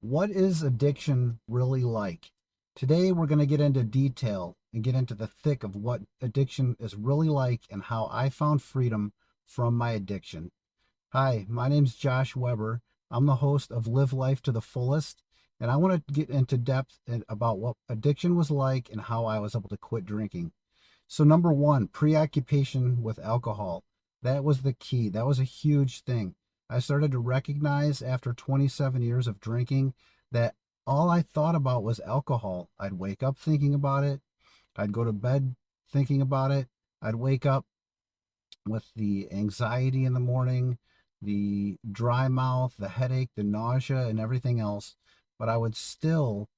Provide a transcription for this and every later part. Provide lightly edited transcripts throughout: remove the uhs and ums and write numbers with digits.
What is addiction really like? Today, we're going to get into detail and get into the thick of what addiction is really like and how I found freedom from my addiction. Hi, my name's Josh Weber. I'm the host of Live Life to the Fullest, and I want to get into depth about what addiction was like and how I was able to quit drinking. So, number one, preoccupation with alcohol. That was the key. That was a huge thing. I started to recognize after 27 years of drinking that all I thought about was alcohol. I'd wake up thinking about it. I'd go to bed thinking about it. I'd wake up with the anxiety in the morning, the dry mouth, the headache, the nausea, and everything else. But I would still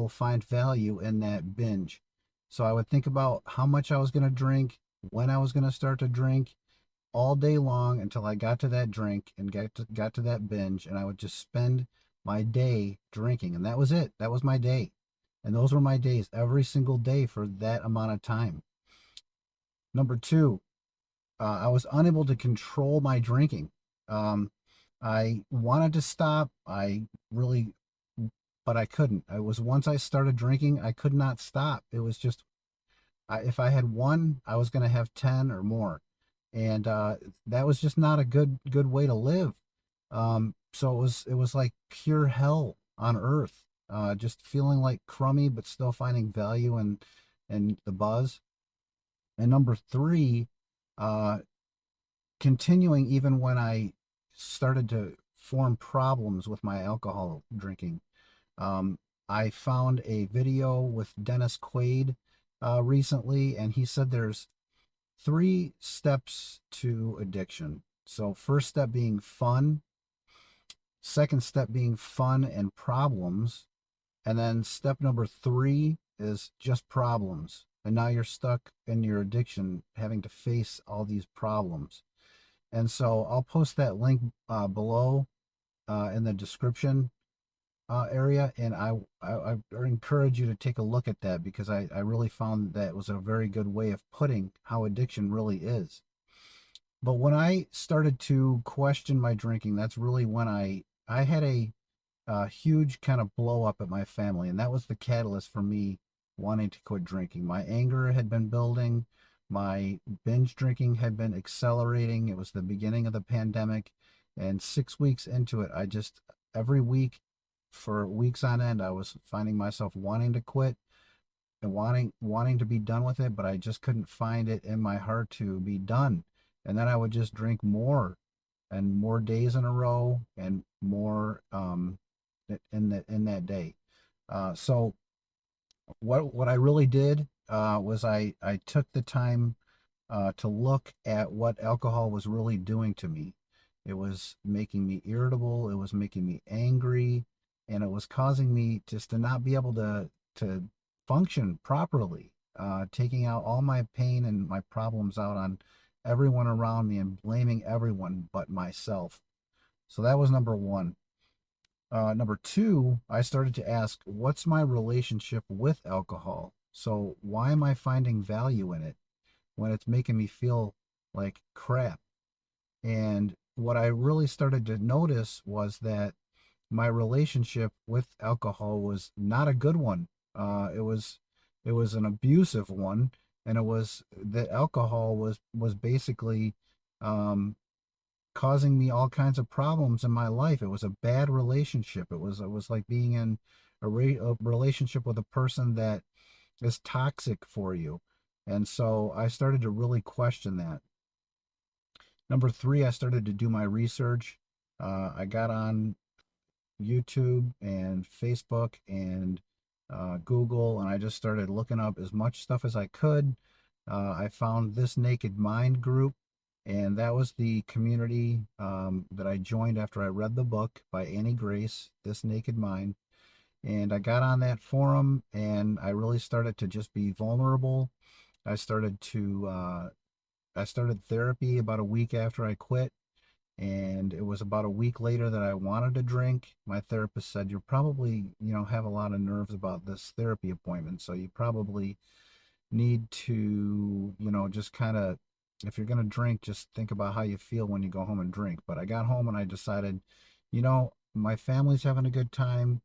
find value in that binge. So I would think about how much I was going to drink, when I was going to start to drink, all day long until I got to that drink and got to that binge, and I would just spend my day drinking, and that was it. That was my day, and those were my days every single day for that amount of time. Number two, I was unable to control my drinking. Um, I wanted to stop. I really, but I couldn't. I was once I started drinking, I could not stop. It was just if I had one, I was going to have 10 or more, and that was just not a good way to live. So it was like pure hell on earth. Just feeling like crummy, but still finding value and the buzz. And number three, uh, continuing even when I started to form problems with my alcohol drinking. Um, I found a video with Dennis Quaid recently, and he said there's three steps to addiction. So, first step being fun, second step being fun and problems, and then step number three is just problems. And now you're stuck in your addiction, having to face all these problems. And so I'll post that link below in the description area, and I encourage you to take a look at that because I really found that was a very good way of putting how addiction really is. But when I started to question my drinking, that's really when I had a huge kind of blow up at my family, and that was the catalyst for me wanting to quit drinking. My anger had been building, my binge drinking had been accelerating. It was the beginning of the pandemic, and 6 weeks into it, I just every week for weeks on end, I was finding myself wanting to quit and wanting to be done with it, but I just couldn't find it in my heart to be done. And then I would just drink more and more days in a row and more in that day. So what I really did was I took the time to look at what alcohol was really doing to me. It was making me irritable. It was making me angry, and it was causing me just to not be able to function properly. Taking out all my pain and my problems out on everyone around me and blaming everyone but myself. So that was number one. Number two, I started to ask, what's my relationship with alcohol? So why am I finding value in it when it's making me feel like crap? And what I really started to notice was that my relationship with alcohol was not a good one. It was an abusive one, and it was that alcohol was basically um, causing me all kinds of problems in my life. It was a bad relationship. It was like being in a relationship with a person that is toxic for you. And so I started to really question that. Number three, I started to do my research. I got on YouTube and Facebook and Google, and I just started looking up as much stuff as I could. I found This Naked Mind group, and that was the community that I joined after I read the book by Annie Grace, This Naked Mind. And I got on that forum, and I really started to just be vulnerable. I started to I started therapy about a week after I quit, and it was about a week later that I wanted to drink. My therapist said, "You're probably, have a lot of nerves about this therapy appointment, so you probably need to, just kind of, if you're going to drink, just think about how you feel when you go home and drink." But I got home and I decided, my family's having a good time.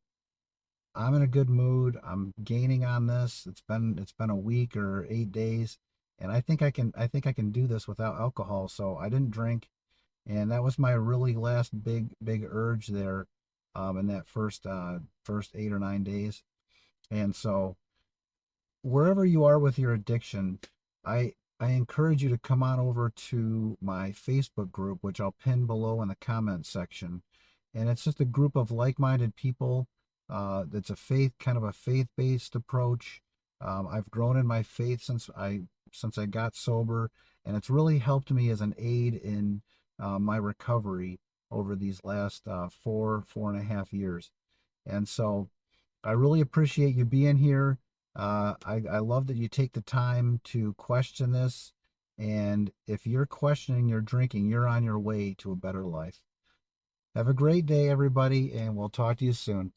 I'm in a good mood. I'm gaining on this. It's been a week or 8 days, and I think I can do this without alcohol. So I didn't drink, and that was my really last big urge there, in that first 8 or 9 days. And so wherever you are with your addiction, I encourage you to come on over to my Facebook group, which I'll pin below in the comments section. And it's just a group of like-minded people. That's a kind of a faith-based approach. I've grown in my faith since I got sober, and it's really helped me as an aid in my recovery over these last 4.5 years. And so I really appreciate you being here. I love that you take the time to question this. And if you're questioning your drinking, you're on your way to a better life. Have a great day, everybody, and we'll talk to you soon.